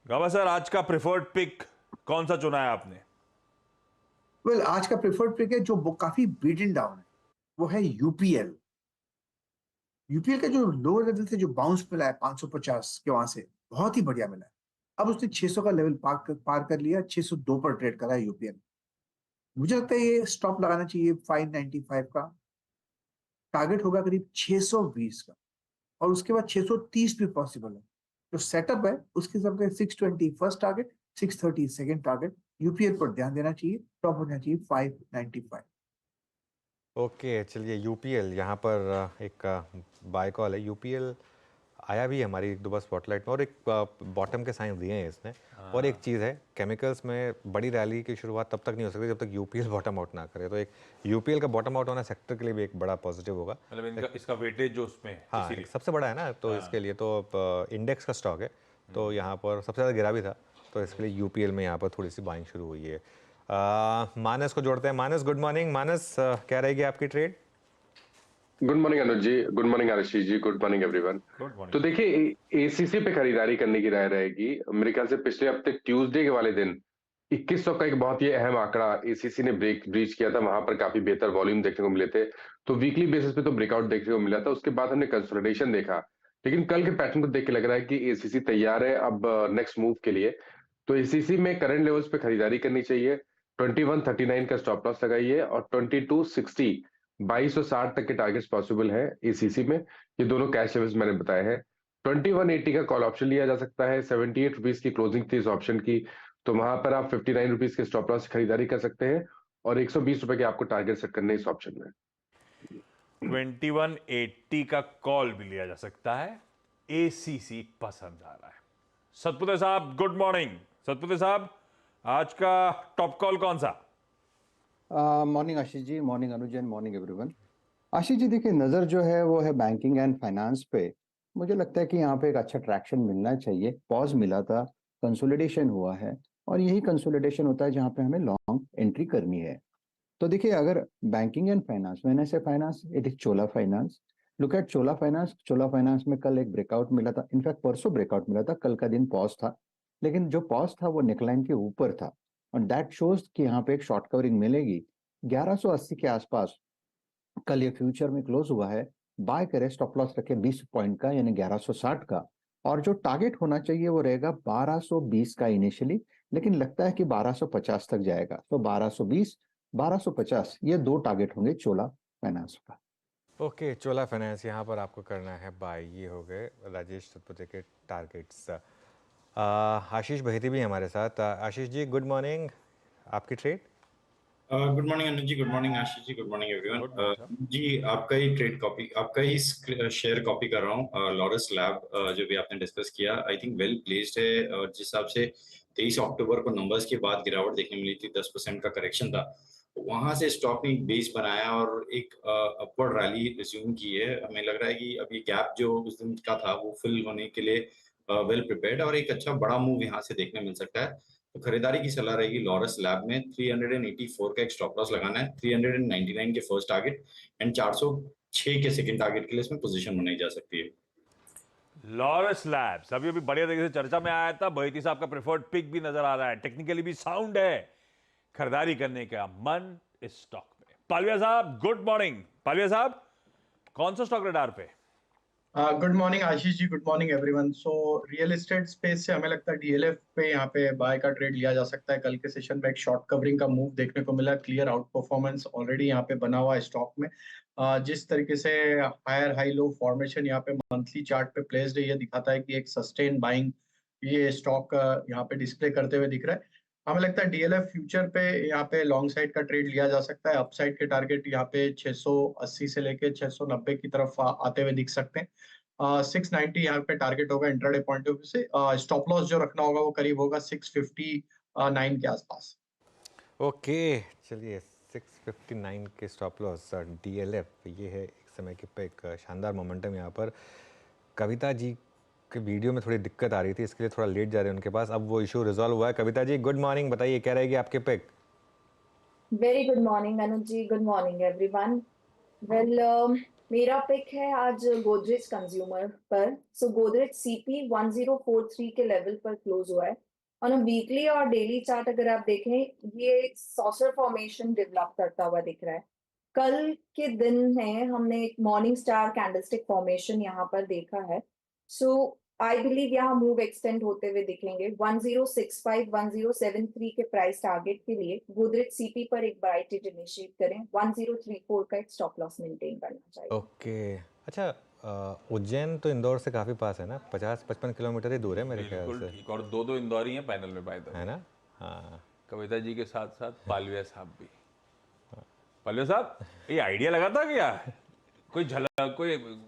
गावा सर, आज का प्रेफर्ड पिक कौन सा चुना है आपने? आज का प्रेफर्ड पिक है जो काफी बीटन डाउन है, वो है यूपीएल। यूपीएल का जो लोअर लेवल से जो बाउंस मिला है 550 के, वहां से बहुत ही बढ़िया मिला है। अब उसने 600 का लेवल पार कर लिया, 602 पर ट्रेड करा है यूपीएल। मुझे लगता है ये स्टॉप लगाना चाहिए 595 का। टारगेट होगा करीब 620 का, और उसके बाद 630 भी पॉसिबल है। जो सेटअप है उसके हिसाब से 620 first target, 630 second target. UPL पर ध्यान देना चाहिए, टॉप होना चाहिए 595। ओके, चलिए यूपीएल यहाँ पर एक बाय कॉल है। यूपीएल आया भी है हमारी एक दो बार स्पॉटलाइट में, और एक बॉटम के साइन दिए हैं इसने। और एक चीज़ है, केमिकल्स में बड़ी रैली की शुरुआत तब तक नहीं हो सकती जब तक यूपीएल बॉटम आउट ना करे। तो एक यूपीएल का बॉटम आउट होना सेक्टर के लिए भी एक बड़ा पॉजिटिव होगा। मतलब इसका वेटेज जो उसमें है, हाँ, इसीलिए सबसे बड़ा है ना, तो इसके लिए तो इंडेक्स का स्टॉक है, तो यहाँ पर सबसे ज़्यादा गिरा भी था, तो इसके लिए यूपीएल में यहाँ पर थोड़ी सी बाइंग शुरू हुई है। मानस को जोड़ते हैं। मानस, गुड मॉर्निंग। मानस, क्या रहेगी आपकी trade? Good morning Anuj ji, good morning Ashish ji, good morning everyone. Good तो मॉर्निंग। देखिए, एसीसी पे खरीदारी करने की राय रहेगी। मेरे ख्याल से पिछले हफ्ते ट्यूसडे के वाले दिन 2100 का एक बहुत ही अहम आंकड़ा एसीसी ने ब्रीच किया था। वहां पर काफी बेहतर वॉल्यूम देखने को मिले थे, तो वीकली बेसिस पे तो ब्रेकआउट देखने को मिला था। उसके बाद हमने कंसोलिडेशन देखा, लेकिन कल के पैटर्न को देख के लग रहा है कि एसीसी तैयार है अब नेक्स्ट मूव के लिए। तो एसीसी में करंट लेवल्स पे खरीदारी करनी चाहिए। 2139 का स्टॉप लॉस लगाइए, और 2260 2260 तक के टारगेट्स पॉसिबल है एसीसी में। ये दोनों कैश लेवल्स मैंने बताए हैं। 2180 का कॉल ऑप्शन लिया जा सकता है। 78 रुपीज की क्लोजिंग थी इस ऑप्शन की, तो वहां पर आप 59 रुपीज के स्टॉप लॉस खरीदारी कर सकते हैं, और 120 रुपए के आपको टारगेट सेट करने इस ऑप्शन में। 2180 का कॉल भी लिया जा सकता है। एसीसी पसंद आ रहा है। सतपुते साहब, गुड मॉर्निंग। सतपुते साहब, आज का टॉप कॉल कौन सा? Morning Ashish ji, morning Anuj and morning everyone. Ashish ji देखिए, नज़र जो है वो है बैंकिंग एंड फाइनेंस पे। मुझे लगता है कि यहाँ पे एक अच्छा ट्रैक्शन मिलना चाहिए। पॉज मिला था, कंसोलिडेशन हुआ है, और यही कंसोलिडेशन होता है जहाँ पे हमें लॉन्ग एंट्री करनी है। तो देखिए, अगर बैंकिंग एंड फाइनेंस, मैंने से finance, it is Chola finance. Look at Chola finance. Chola finance में कल एक ब्रेकआउट मिला था, इनफैक्ट परसों ब्रेकआउट मिला था, कल का दिन पॉज था, लेकिन जो पॉज था वो नेकलाइन के ऊपर था, और दैट शोज कि यहाँ पे एक शॉर्ट कवरिंग मिलेगी। 1180 के आसपास कल ये फ्यूचर में क्लोज हुआ है। बाय करे, स्टॉप लॉस रखे 20 पॉइंट का, यानी 1160 का। और जो टारगेट होना चाहिए वो रहेगा 1220 का इनिशियली, लेकिन लगता है कि 1250 तक जाएगा। तो 1220, 1250, ये दो टारगेट होंगे चोला फाइनेंस का। ओके, चोला फाइनेंस यहाँ पर आपको करना है बाय। ये हो गए राजेश सतपुते के टारगेट्स। आशीष बहेती भी हमारे साथ। Ashish ji, good morning. आपकी trade? Good morning Anuj ji, good morning Ashish ji, good morning good morning everyone. साहब। जी, आपका ही ट्रेड कॉपी, आपका ही शेयर कॉपी कर रहा हूँ। लॉरस लैब, जो भी आपने डिस्कस किया, आई थिंक वेल प्लेस्ड है। जिस हिसाब से 23 अक्टूबर को नंबर्स के बाद गिरावट देखने मिली थी, 10% का करेक्शन था, वहां से स्टॉक ने एक बेस बनाया और एक अपवर्ड रैली रिज्यूम की है। हमें लग रहा है कि अब ये गैप जो उस दिन का था वो फिल होने के लिए वेल प्रिपेयर्ड, और एक अच्छा बड़ा मूव यहाँ से देखने मिल सकता है। तो खरीदारी की सलाह रहेगी लॉरस लैब में। 384 का एक स्टॉप लॉस लगाना है, 399 के फर्स्ट टारगेट, एंड 406 के सेकंड टारगेट के लिए इसमें पोजीशन बनाई जा सकती है। लॉरस लैब्स अभी अभी बढ़िया तरीके से चर्चा में आया था। बहेती साहब का प्रेफर्ड पिक भी नजर आ रहा है, टेक्निकली भी साउंड है। खरीदारी करने का मन इस स्टॉक में। पालविया साहब, गुड मॉर्निंग। पालविया साहब, कौन सा स्टॉक रडार पे? Good morning Ashish ji, good morning everyone. So real estate space से हमें लगता है डीएलएफ पे यहाँ पे बाय का ट्रेड लिया जा सकता है। कल के सेशन में एक शॉर्ट कवरिंग का मूव देखने को मिला, क्लियर आउट परफॉर्मेंस ऑलरेडी यहाँ पे बना हुआ है स्टॉक में। जिस तरीके से हायर हाई लो फॉर्मेशन यहाँ पे मंथली चार्ट पे प्लेस्ड है, ये दिखाता है कि एक सस्टेन बाइंग ये स्टॉक यहाँ पे डिस्प्ले करते हुए दिख रहा है। हमें लगता है डीएलएफ फ्यूचर पे यहाँ पे लॉन्ग साइड का ट्रेड लिया जा सकता है। अपसाइड के टारगेट यहाँ पे 680 से लेके 690 की तरफ आते हुए दिख सकते हैं। 690 यहाँ पे टारगेट होगा इंट्राडे पॉइंट ऑफ व्यू से। स्टॉप लॉस जो रखना होगा वो करीब होगा 659 के आसपास। ओके, चलिए 659 के स्टॉप लॉस डीएलएफ। ये है एक समय के पे एक शानदार मोमेंटम यहाँ पर। कविता जी के वीडियो में थोड़ी दिक्कत आ रही थी, इसके लिए थोड़ा लेट जा रहे हैं उनके पास। अब वो इशू रिजॉल्व हुआ है। Kavita ji, good morning. बताइए क्या रहेगी आपके pick? Very good morning, Anuj ji. Good morning, everyone. Well, मेरा पिक है आज गोदरेज कंज्यूमर पर। सो गोदरेज सीपी 1043 के लेवल पर क्लोज हुआ है। ऑन अ वीकली और डेली चार्ट अगर आप देखें, ये सॉसर फॉर्मेशन डेवलप करता हुआ दिख रहा है। कल के दिन में हमने एक मॉर्निंग स्टार कैंडलस्टिक फॉर्मेशन यहाँ पर देखा है। सो आई बिलीव यहाँ मूव एक्सटेंड होते हुए दिखेंगे। 1065 1073 के प्राइस टारगेट के लिए गोदरेज सीपी पर एक बाय ट्रेड इनिशिएट करें। 1034 का एक स्टॉप लॉस मेंटेन करना चाहिए। ओके। अच्छा, उज्जैन तो इंदौर से काफ़ी पास है ना, 50-55 किलोमीटर ही दूर है मेरे ख्याल बिल्कुल से, ठीक। और दो इंदौरी हैं पैनल में, बाय द है वे। ना? हाँ। कविता जी के साथ साथ पालविया साहब भी। पालविया साहब, ये आइडिया लगा था क्या? कोई झलक, कोई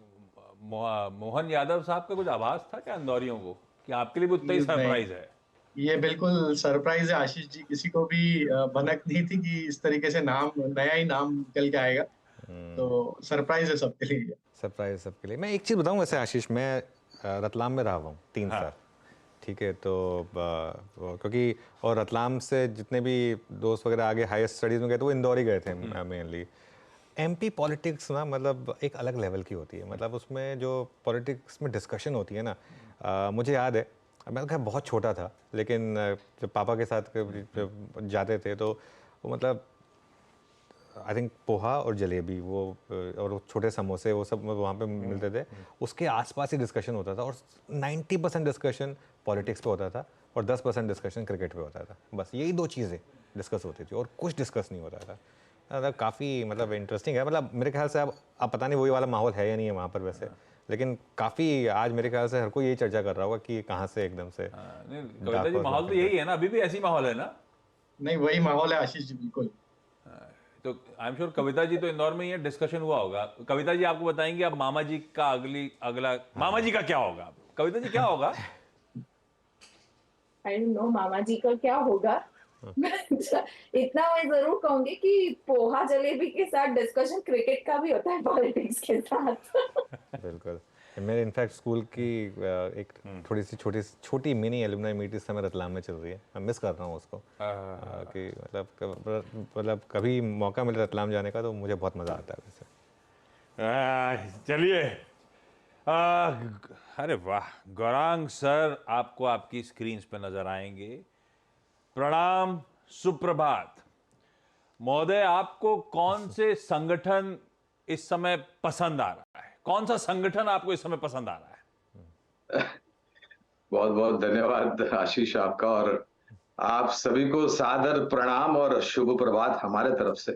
मोहन यादव साहब का कुछ आभास था क्या इंदौरियों को, कि आपके लिए भी उतना ही सरप्राइज है? ये बिल्कुल सरप्राइज है आशीष जी। किसी को भी भनक नहीं थी कि इस तरीके से नाम, नया ही नाम निकल के आएगा। तो सरप्राइज है सबके लिए। सरप्राइज सबके लिए। मैं एक चीज़ बताऊं वैसे आशीष, मैं रतलाम में रहा हुआ हूँ 3 हाँ। साल, ठीक है? तो क्योंकि और रतलाम से जितने भी दोस्त वगैरह आगे हायर स्टडीज़ में गए थे वो इंदौर ही गए थे मेनली। एमपी पॉलिटिक्स ना, मतलब एक अलग लेवल की होती है। मतलब उसमें जो पॉलिटिक्स में डिस्कशन होती है ना, मुझे याद है, मैं तो बहुत छोटा था, लेकिन जब पापा के साथ जब जाते थे तो वो मतलब आई थिंक पोहा और जलेबी वो और वो छोटे समोसे वो सब वहाँ पे मिलते थे। उसके आसपास ही डिस्कशन होता था और 90% डिस्कशन पॉलिटिक्स पे होता था और 10% डिस्कशन क्रिकेट पे होता था। बस यही 2 चीज़ें डिस्कस होती थी और कुछ डिस्कस नहीं होता था। मतलब काफ़ी मतलब इंटरेस्टिंग है। मतलब मेरे ख्याल से अब पता नहीं वही वाला माहौल है या नहीं है वहाँ पर वैसे, लेकिन काफ़ी आज मेरे ख्याल से हर कोई यही चर्चा कर रहा होगा कि कहाँ से एकदम से नहीं, कविता जी, माहौल तो यही है ना, अभी भी ऐसी माहौल है ना? नहीं, वही माहौल है आशीष जी, बिल्कुल। तो I am sure Kavita ji तो इंदौर में ही डिस्कशन हुआ होगा। कविता जी आपको बताएंगे अब मामा जी का अगला मामा जी का क्या होगा। कविता जी क्या होगा? आई डोंट नो मामा जी का क्या होगा। इतना मैं जरूर कहूंगी कि पोहा जलेबी के साथ डिस्कशन क्रिकेट का भी होता है पॉलिटिक्स के साथ। बिल्कुल। मेरे इनफैक्ट स्कूल की एक थोड़ी सी छोटी मिनी एलुमनाई मीट इस समय रतलाम में चल रही है। मैं मिस कर रहा हूँ उसको कि मतलब कभी मौका मिले रतलाम जाने का तो मुझे बहुत मज़ा आता है वैसे। चलिए, अरे वाह, गौरांग सर आपको आपकी स्क्रीन पे नजर आएंगे। प्रणाम, सुप्रभात महोदय। आपको कौन से संगठन इस समय पसंद आ रहा है? कौन सा संगठन आपको इस समय पसंद आ रहा है? बहुत बहुत धन्यवाद आशीष आपका, और आप सभी को सादर प्रणाम और शुभ प्रभात हमारे तरफ से।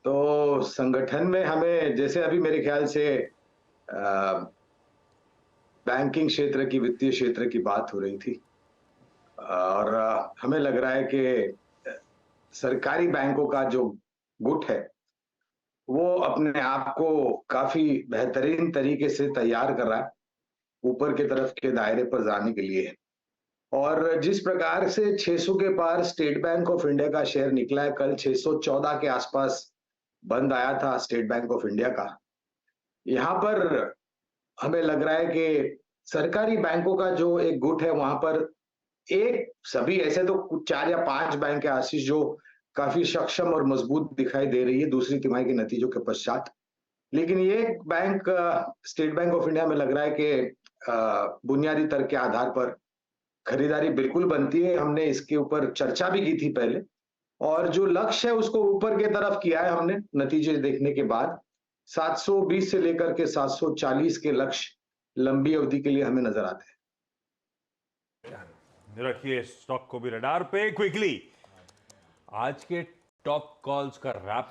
तो संगठन में हमें, जैसे अभी मेरे ख्याल से बैंकिंग क्षेत्र की, वित्तीय क्षेत्र की बात हो रही थी, और हमें लग रहा है कि सरकारी बैंकों का जो गुट है वो अपने आप को काफी बेहतरीन तरीके से तैयार कर रहा है ऊपर की तरफ के दायरे पर जाने के लिए। और जिस प्रकार से 600 के पार स्टेट बैंक ऑफ इंडिया का शेयर निकला है, कल 614 के आसपास बंद आया था स्टेट बैंक ऑफ इंडिया का। यहाँ पर हमें लग रहा है कि सरकारी बैंकों का जो एक गुट है वहां पर एक सभी ऐसे तो 4 या 5 बैंक है आशीष जो काफी सक्षम और मजबूत दिखाई दे रही है दूसरी तिमाही के नतीजों के पश्चात, लेकिन ये bank state bank of India में लग रहा है कि बुनियादी तर्क के आधार पर खरीदारी बिल्कुल बनती है। हमने इसके ऊपर चर्चा भी की थी पहले, और जो लक्ष्य है उसको ऊपर की तरफ किया है हमने नतीजे देखने के बाद। 720 से लेकर के 740 के लक्ष्य लंबी अवधि के लिए हमें नजर आते हैं। रखिए स्टॉक को भी रडार पे। क्विकली आज के टॉप कॉल्स का रैप